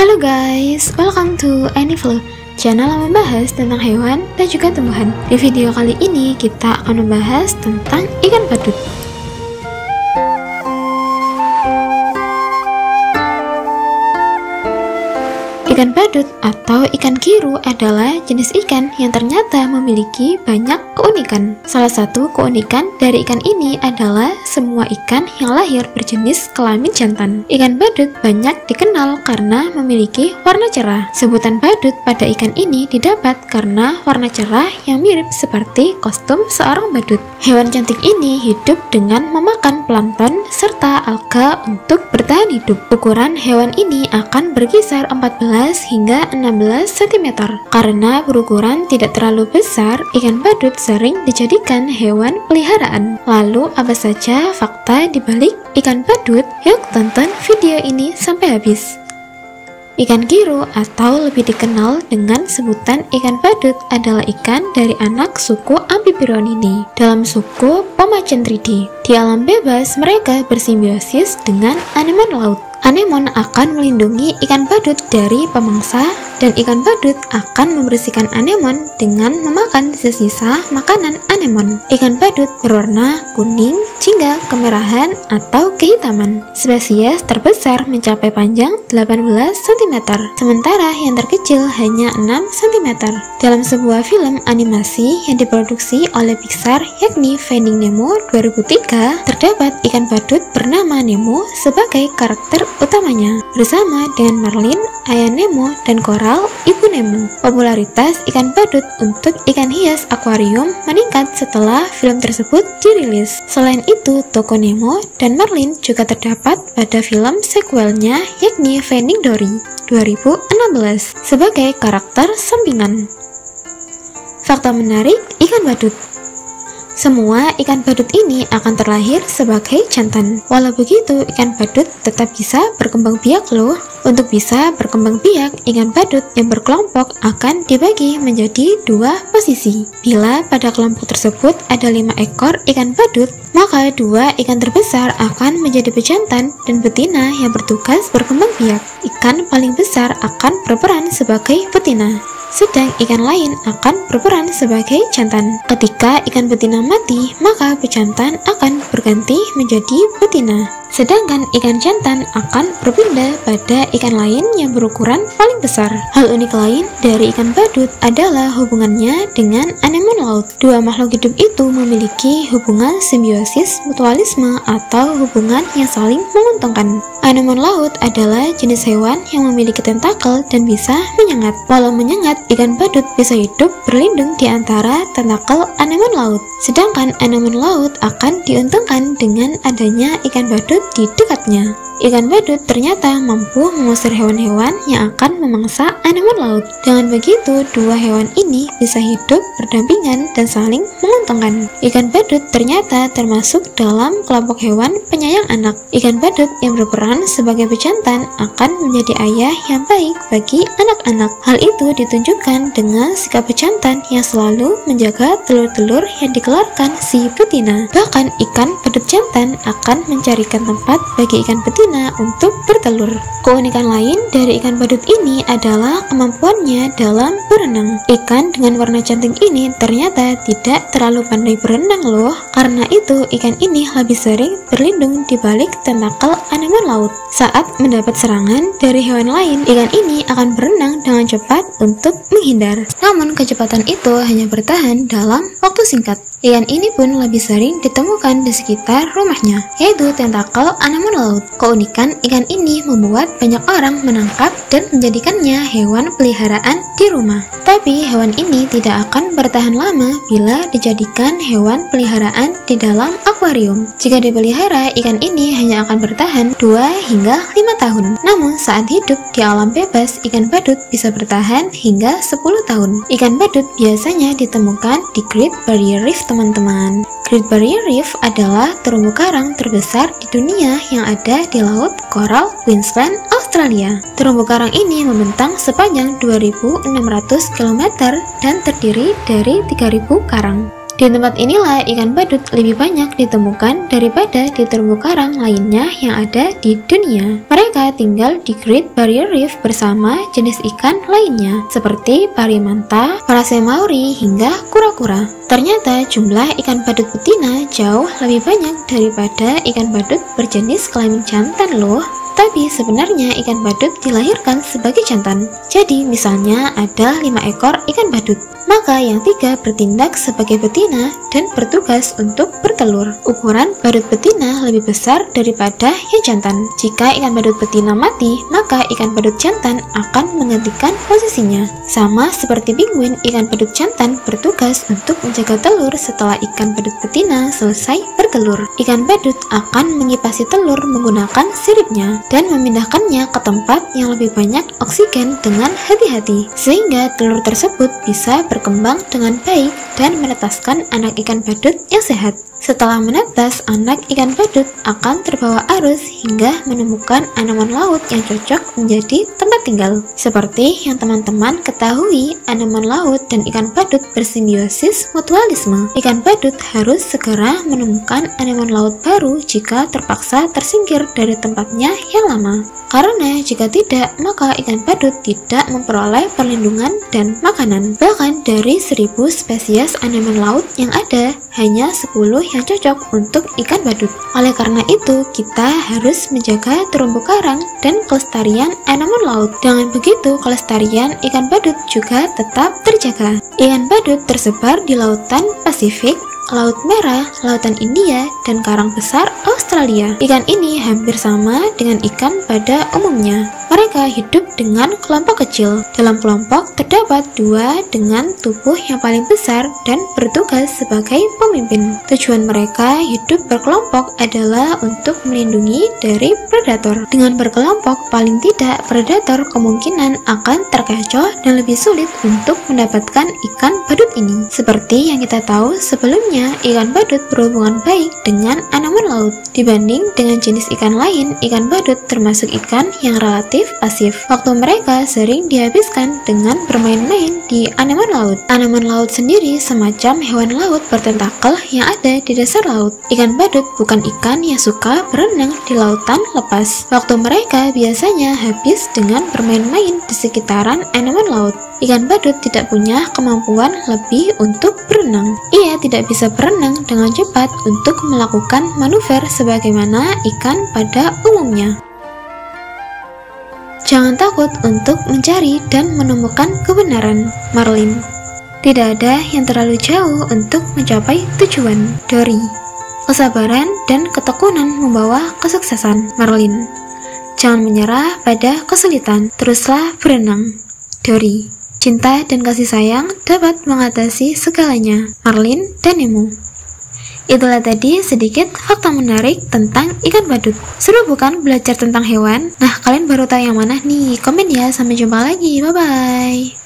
Halo guys, welcome to Anivlo, channel yang membahas tentang hewan dan juga tumbuhan. Di video kali ini kita akan membahas tentang ikan badut. Ikan badut atau ikan kiru adalah jenis ikan yang ternyata memiliki banyak keunikan. Salah satu keunikan dari ikan ini adalah semua ikan yang lahir berjenis kelamin jantan. Ikan badut banyak dikenal karena memiliki warna cerah. Sebutan badut pada ikan ini didapat karena warna cerah yang mirip seperti kostum seorang badut. Hewan cantik ini hidup dengan memakan plankton serta alga untuk bertahan hidup. Ukuran hewan ini akan berkisar 14 hingga 16 cm. Karena berukuran tidak terlalu besar, ikan badut sering dijadikan hewan peliharaan. Lalu apa saja fakta di balik ikan badut? Yuk tonton video ini sampai habis. Ikan kiru atau lebih dikenal dengan sebutan ikan badut adalah ikan dari anak suku Amphibironini dalam suku Pomachentridae. Di alam bebas, mereka bersimbiosis dengan anemon laut. Anemon akan melindungi ikan badut dari pemangsa, dan ikan badut akan membersihkan anemon dengan memakan sisa makanan anemon. Ikan badut berwarna kuning, jingga, kemerahan, atau kehitaman. Spesies terbesar mencapai panjang 18 cm, sementara yang terkecil hanya 6 cm. Dalam sebuah film animasi yang diproduksi oleh Pixar, yakni Finding Nemo 2003, terdapat ikan badut bernama Nemo sebagai karakter utamanya, bersama dengan Marlin, ayah Nemo, dan Coral, ibu Nemo. Popularitas ikan badut untuk ikan hias akuarium meningkat setelah film tersebut dirilis. Selain itu, toko Nemo dan Marlin juga terdapat pada film sequelnya, yakni Finding Dory 2016 sebagai karakter sampingan. Fakta menarik ikan badut. Semua ikan badut ini akan terlahir sebagai jantan. Walau begitu, ikan badut tetap bisa berkembang biak loh. Untuk bisa berkembang biak, ikan badut yang berkelompok akan dibagi menjadi dua posisi. Bila pada kelompok tersebut ada 5 ekor ikan badut, maka 2 ikan terbesar akan menjadi pejantan dan betina yang bertugas berkembang biak. Ikan paling besar akan berperan sebagai betina, sedang ikan lain akan berperan sebagai jantan. Ketika ikan betina mati, maka pejantan akan berganti menjadi betina, sedangkan ikan jantan akan berpindah pada ikan lain yang berukuran paling besar. Hal unik lain dari ikan badut adalah hubungannya dengan anemon laut. Dua makhluk hidup itu memiliki hubungan simbiosis mutualisme atau hubungan yang saling menguntungkan. Anemon laut adalah jenis hewan yang memiliki tentakel dan bisa menyengat. Walau menyengat, ikan badut bisa hidup berlindung di antara tentakel anemon laut. Sedangkan anemon laut akan diuntungkan dengan adanya ikan badut di dekatnya. Ikan badut ternyata mampu mengusir hewan-hewan yang akan memangsa anemon laut. Dengan begitu, dua hewan ini bisa hidup berdampingan dan saling menguntungkan. Ikan badut ternyata termasuk dalam kelompok hewan penyayang anak. Ikan badut yang berperan sebagai pejantan akan menjadi ayah yang baik bagi anak-anak. Hal itu ditunjukkan dengan sikap pejantan yang selalu menjaga telur-telur yang dikeluarkan si betina. Bahkan ikan badut jantan akan mencarikan tempat bagi ikan betina untuk bertelur. Keunikan lain dari ikan badut ini adalah kemampuannya dalam berenang. Ikan dengan warna cantik ini ternyata tidak terlalu pandai berenang loh. Karena itu, ikan ini lebih sering berlindung di balik tentakel anemon laut. Saat mendapat serangan dari hewan lain, ikan ini akan berenang dengan cepat untuk menghindar. Namun kecepatan itu hanya bertahan dalam waktu singkat. Ikan ini pun lebih sering ditemukan di sekitar rumahnya, yaitu tentakel anemon laut. Keunikan ikan ini membuat banyak orang menangkap dan menjadikannya hewan peliharaan di rumah. Tapi hewan ini tidak akan bertahan lama bila dijadikan hewan peliharaan di dalam akuarium. Jika dipelihara, ikan ini hanya akan bertahan 2 hingga 5 tahun. Namun saat hidup di alam bebas, ikan badut bisa bertahan hingga 10 tahun. Ikan badut biasanya ditemukan di Great Barrier Reef, teman-teman. Great Barrier Reef adalah terumbu karang terbesar di dunia yang ada di Laut Coral, Queensland, Australia. Terumbu karang ini membentang sepanjang 2.600 km dan terdiri dari 3.000 karang. Di tempat inilah ikan badut lebih banyak ditemukan daripada di terumbu karang lainnya yang ada di dunia. Mereka Mereka tinggal di Great Barrier Reef bersama jenis ikan lainnya seperti pari manta, parasemauri, hingga kura-kura. Ternyata jumlah ikan badut betina jauh lebih banyak daripada ikan badut berjenis kelamin jantan loh. Tapi sebenarnya ikan badut dilahirkan sebagai jantan. Jadi misalnya ada 5 ekor ikan badut, maka yang 3 bertindak sebagai betina dan bertugas untuk bertelur. Ukuran badut betina lebih besar daripada yang jantan. Jika ikan badut betina mati, maka ikan badut jantan akan menggantikan posisinya. Sama seperti penguin, ikan badut jantan bertugas untuk menjaga telur setelah ikan badut betina selesai bertelur. Ikan badut akan mengipasi telur menggunakan siripnya dan memindahkannya ke tempat yang lebih banyak oksigen dengan hati-hati, sehingga telur tersebut bisa berkembang dengan baik dan menetaskan anak ikan badut yang sehat. Setelah menetas, anak ikan badut akan terbawa arus hingga menemukan anemonen laut yang cocok menjadi tempat tinggal. Seperti yang teman-teman ketahui, anemonen laut dan ikan badut bersimbiosis mutualisme. Ikan badut harus segera menemukan anemonen laut baru jika terpaksa tersingkir dari tempatnya yang lama. Karena jika tidak, maka ikan badut tidak memperoleh perlindungan dan makanan. Bahkan dari 1000 spesies anemonen laut yang ada, hanya 10 yang cocok untuk ikan badut. Oleh karena itu, kita harus menjaga terumbu karang dan kelestarian anemonen laut. Dengan begitu, kelestarian ikan badut juga tetap terjaga. Ikan badut tersebar di lautan Pasifik, Laut Merah, Lautan India, dan Karang Besar Australia. Ikan ini hampir sama dengan ikan pada umumnya. Mereka hidup dengan kelompok kecil. Dalam kelompok terdapat 2 dengan tubuh yang paling besar dan bertugas sebagai pemimpin. Tujuan mereka hidup berkelompok adalah untuk melindungi dari predator. Dengan berkelompok, paling tidak predator kemungkinan akan terkecoh dan lebih sulit untuk mendapatkan ikan badut ini. Seperti yang kita tahu sebelumnya, ikan badut berhubungan baik dengan anemonen laut. Dibanding dengan jenis ikan lain, ikan badut termasuk ikan yang relatif pasif. Waktu mereka sering dihabiskan dengan bermain-main di anemonen laut. Anemonen laut sendiri semacam hewan laut bertentakel yang ada di dasar laut. Ikan badut bukan ikan yang suka berenang di lautan lepas. Waktu mereka biasanya habis dengan bermain-main di sekitaran anemonen laut. Ikan badut tidak punya kemampuan lebih untuk berenang. Ia tidak bisa berenang dengan cepat untuk melakukan manuver sebagaimana ikan pada umumnya. Jangan takut untuk mencari dan menemukan kebenaran. Marlin. Tidak ada yang terlalu jauh untuk mencapai tujuan. Dory. Kesabaran dan ketekunan membawa kesuksesan. Marlin. Jangan menyerah pada kesulitan, teruslah berenang. Dory. Cinta dan kasih sayang dapat mengatasi segalanya. Marlin dan Nemo. Itulah tadi sedikit fakta menarik tentang ikan badut. Seru bukan belajar tentang hewan? Nah, kalian baru tahu yang mana nih? Komen ya, sampai jumpa lagi, bye-bye.